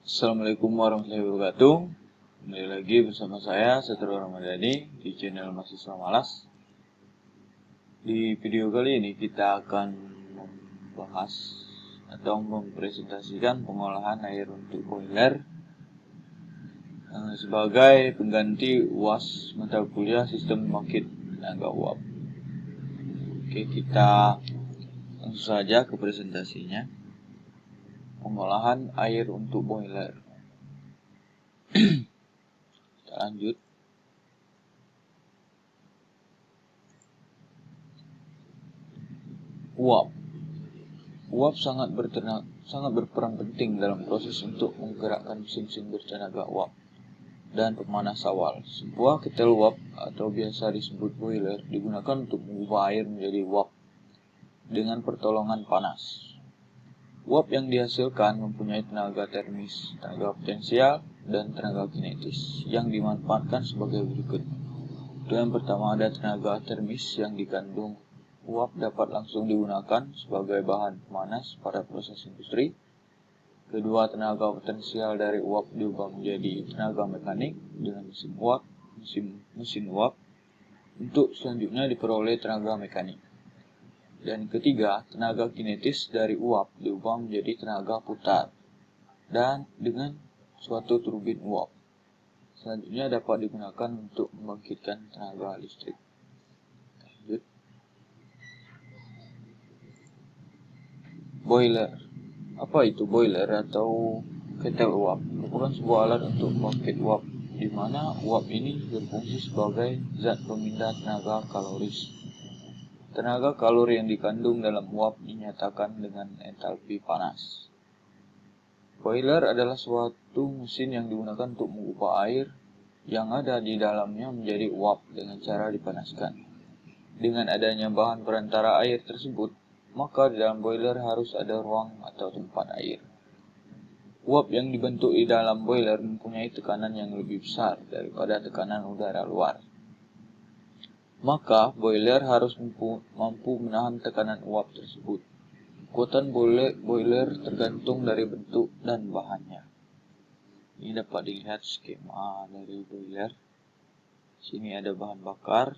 Assalamualaikum warahmatullahi wabarakatuh. Kembali lagi bersama saya Satrio Ramadhani di channel Mahasiswa Malas. Di video kali ini kita akan membahas atau mempresentasikan pengolahan air untuk boiler sebagai pengganti UAS mata kuliah sistem pembangkit tenaga uap. Oke, kita langsung saja ke presentasinya. Pengolahan air untuk boiler. Kita lanjut. Uap. Uap sangat berperan penting dalam proses untuk menggerakkan mesin-mesin bertenaga uap dan pemanas awal. Sebuah ketel uap atau biasa disebut boiler digunakan untuk mengubah air menjadi uap dengan pertolongan panas. Uap yang dihasilkan mempunyai tenaga termis, tenaga potensial, dan tenaga kinetis yang dimanfaatkan sebagai berikut. Yang pertama ada tenaga termis yang dikandung uap dapat langsung digunakan sebagai bahan pemanas pada proses industri. Kedua, tenaga potensial dari uap diubah menjadi tenaga mekanik dengan mesin uap untuk selanjutnya diperoleh tenaga mekanik. Dan ketiga, tenaga kinetis dari uap diubah menjadi tenaga putar dan dengan suatu turbin uap. Selanjutnya dapat digunakan untuk membangkitkan tenaga listrik. Lanjut. Boiler. Apa itu boiler atau ketel uap? Merupakan sebuah alat untuk membangkit uap, di mana uap ini berfungsi sebagai zat pemindah tenaga kaloris. Tenaga kalori yang dikandung dalam uap dinyatakan dengan entalpi panas. Boiler adalah suatu mesin yang digunakan untuk mengubah air yang ada di dalamnya menjadi uap dengan cara dipanaskan. Dengan adanya bahan perantara air tersebut, maka di dalam boiler harus ada ruang atau tempat air. Uap yang dibentuk di dalam boiler mempunyai tekanan yang lebih besar daripada tekanan udara luar. Maka boiler harus mampu menahan tekanan uap tersebut. Kekuatan boiler tergantung dari bentuk dan bahannya. Ini dapat dilihat skema dari boiler. Sini ada bahan bakar,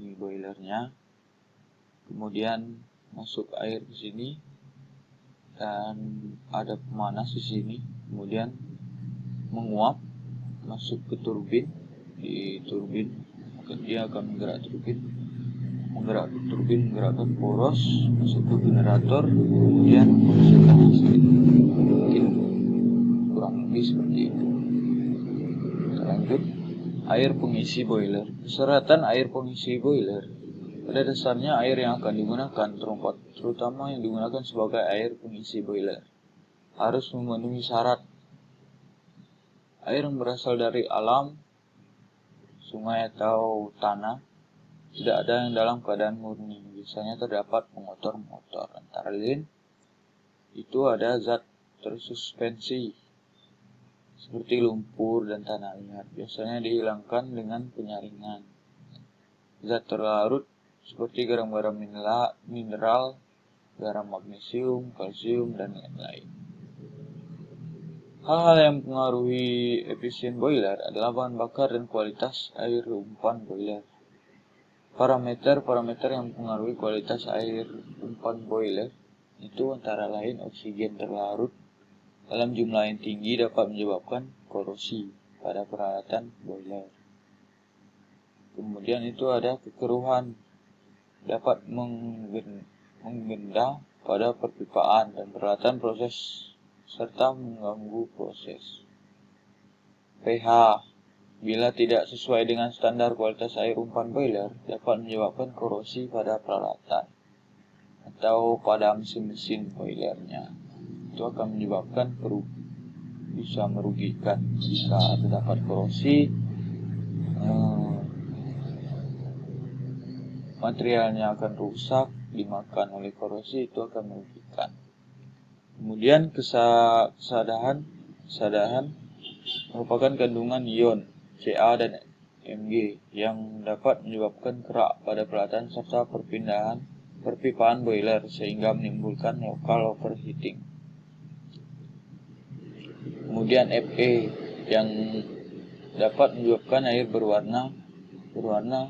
ini boilernya. Kemudian masuk air ke sini dan ada pemanas di sini. Kemudian menguap masuk ke turbin. Di turbin dia akan menggerakkan poros masuk ke generator, kemudian menghasilkan listrik. Mungkin kurang lebih seperti itu. Kita lanjut. Air pengisi boiler. Persyaratan air pengisi boiler. Pada dasarnya air yang akan digunakan, terutama yang digunakan sebagai air pengisi boiler, harus memenuhi syarat. Air yang berasal dari alam, sungai atau tanah, tidak ada yang dalam keadaan murni. Biasanya terdapat pengotor-pengotor. Antara lain itu ada zat tersuspensi seperti lumpur dan tanah liat. Biasanya dihilangkan dengan penyaringan. Zat terlarut seperti garam-garam mineral, garam magnesium, kalsium, dan lain-lain. Hal-hal yang mempengaruhi efisien boiler adalah bahan bakar dan kualitas air umpan boiler. Parameter yang mempengaruhi kualitas air umpan boiler itu antara lain oksigen terlarut dalam jumlah yang tinggi dapat menyebabkan korosi pada peralatan boiler. Kemudian itu ada kekeruhan, dapat menggendah pada perpipaan dan peralatan proses serta mengganggu proses. pH bila tidak sesuai dengan standar kualitas air umpan boiler dapat menyebabkan korosi pada peralatan atau pada mesin-mesin boilernya. Itu akan menyebabkan bisa merugikan jika terdapat korosi. Materialnya akan rusak, dimakan oleh korosi, itu akan merugikan. Kemudian kesadahan merupakan kandungan ion Ca dan Mg yang dapat menyebabkan kerak pada peralatan serta perpipaan boiler sehingga menimbulkan local overheating. Kemudian Fe yang dapat menyebabkan air berwarna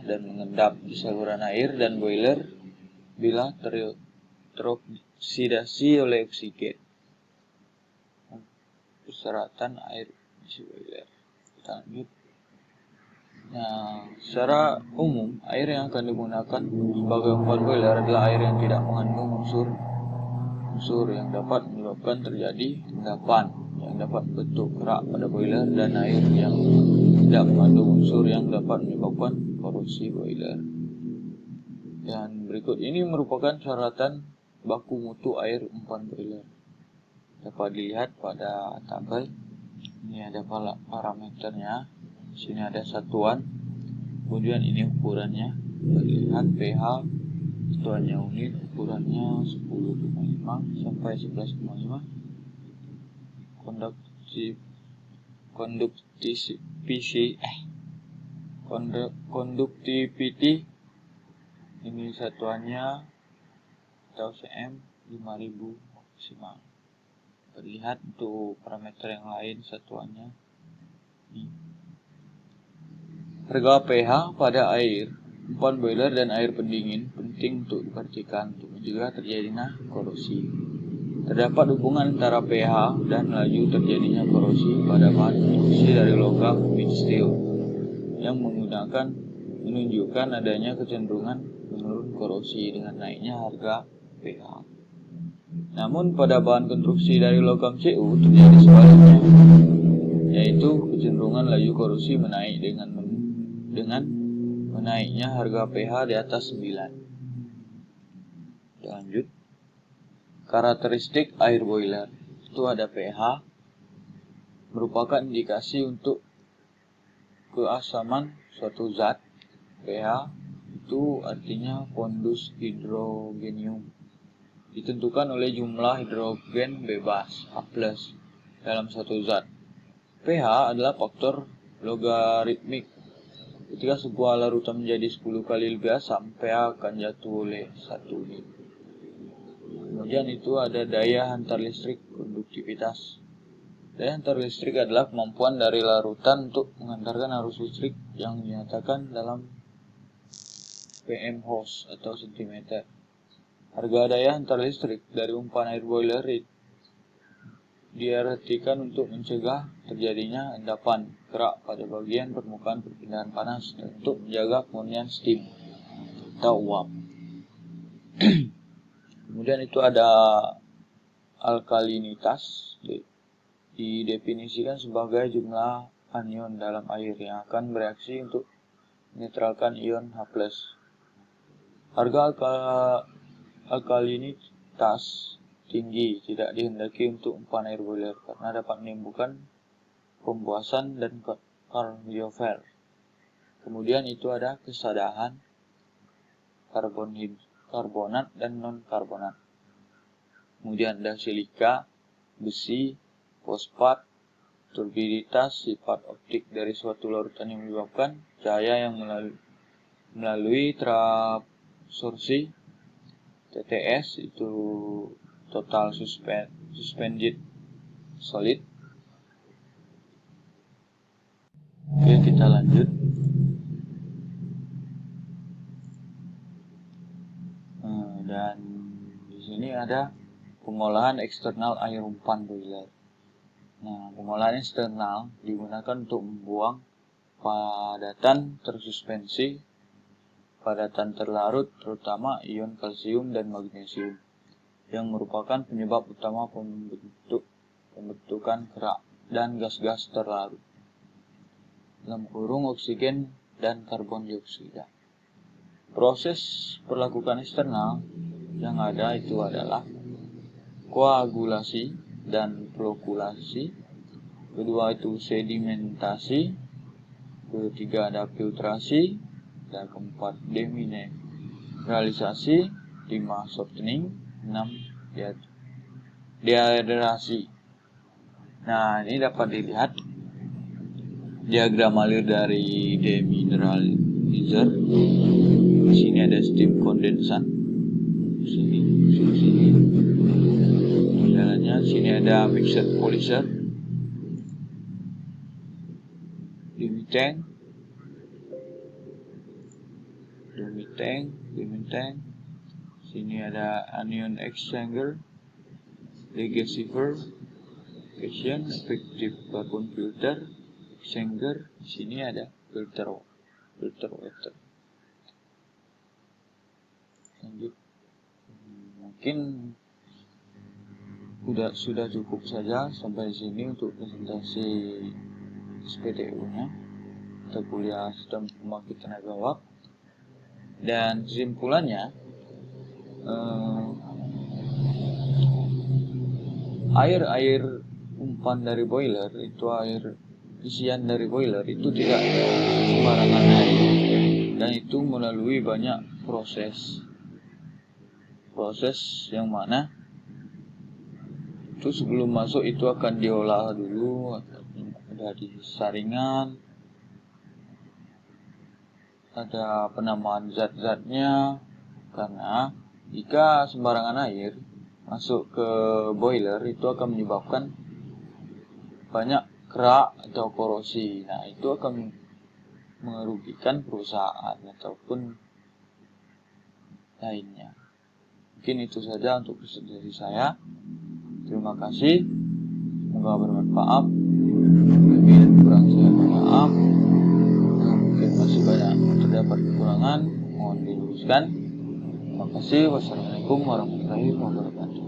dan mengendap di saluran air dan boiler bila teroksidasi oleh oksigen. Persyaratan air isi boiler. Kita lanjut. Nah, secara umum air yang akan digunakan sebagai umpan boiler adalah air yang tidak mengandung unsur yang dapat menyebabkan terjadi endapan yang dapat membentuk kerak pada boiler, dan air yang tidak mengandung unsur yang dapat menyebabkan korosi boiler. Dan berikut ini merupakan syaratan baku mutu air umpan boiler. Dapat dilihat pada tabel. Ini ada parameternya. Di sini ada satuan. Kemudian ini ukurannya. Lihat pH, satuannya unit, ukurannya 10,5 sampai 11,5. Conductivity ini satuannya atau cm 5000 maksimal. Terlihat untuk parameter yang lain satuannya. Harga pH pada air umpan boiler dan air pendingin penting untuk diperhatikan untuk mencegah terjadinya korosi. Terdapat hubungan antara pH dan laju terjadinya korosi pada bahan konstruksi dari logam mild steel yang menunjukkan adanya kecenderungan menurun korosi dengan naiknya harga pH. Namun pada bahan konstruksi dari logam Cu terjadi sebaliknya, yaitu kecenderungan laju korosi menaik dengan menaiknya harga pH di atas 9. Lanjut. Karakteristik air boiler itu ada pH, merupakan indikasi untuk keasaman suatu zat. pH itu artinya pondus hidrogenium, ditentukan oleh jumlah hidrogen bebas H+ dalam suatu zat. pH adalah faktor logaritmik. Ketika sebuah larutan menjadi 10 kali lebih asam, pH akan jatuh oleh 1 unit. Kemudian itu ada daya hantar listrik, konduktivitas. Daya hantar listrik adalah kemampuan dari larutan untuk menghantarkan arus listrik yang dinyatakan dalam pm Hos atau cm. Harga daya hantar listrik dari umpan air boiler diartikan untuk mencegah terjadinya endapan kerak pada bagian permukaan perpindahan panas dan untuk menjaga kemurnian steam atau uap. Kemudian itu ada alkalinitas, didefinisikan sebagai jumlah anion dalam air yang akan bereaksi untuk menetralkan ion H+. Harga alkalinitas tinggi tidak dihendaki untuk umpan air boiler karena dapat menimbulkan pembuasan dan kardiofil. Kemudian itu ada kesadahan, karbonat dan non-karbonat. Kemudian ada silika, besi, fosfat, turbiditas, sifat optik dari suatu larutan yang menyebabkan cahaya yang melalui absorpsi, TTS itu total suspended solid. Oke, kita lanjut. Dan di sini ada pengolahan eksternal air umpan boiler. Nah, pengolahan eksternal digunakan untuk membuang padatan tersuspensi, padatan terlarut, terutama ion kalsium dan magnesium, yang merupakan penyebab utama pembentukan kerak dan gas-gas terlarut, dalam kurung oksigen dan karbon dioksida. Proses perlakukan eksternal yang ada itu adalah koagulasi dan flokulasi, kedua itu sedimentasi, ketiga ada filtrasi, dan keempat demineralisasi, 5 softening, 6 dehydrasi. Nah, ini dapat dilihat diagram alir dari demineralizer. Di sini ada steam condensan. Sini. Jalannya sini ada mixed polymer. dimming tank. Sini ada anion exchanger, receiver, cation, effective carbon filter, exchanger. Sini ada filter water. Lanjut. Mungkin sudah cukup saja sampai sini untuk presentasi SPTU-nya, atau kuliah sistem pembangkit tenaga uap. Dan kesimpulannya, air umpan dari boiler itu, air isian dari boiler itu tidak sembarangan air, dan itu melalui banyak proses yang mana itu sebelum masuk itu akan diolah dulu, ada disaringan, ada penambahan zat-zatnya, karena jika sembarangan air masuk ke boiler itu akan menyebabkan banyak kerak atau korosi. Nah, itu akan merugikan perusahaan ataupun lainnya. Mungkin itu saja untuk presentasi saya. Terima kasih, semoga bermanfaat. Lebih kurang saya maaf. Mungkin masih banyak terdapat kekurangan, mohon diluruskan. Terima kasih. Wassalamualaikum warahmatullahi wabarakatuh.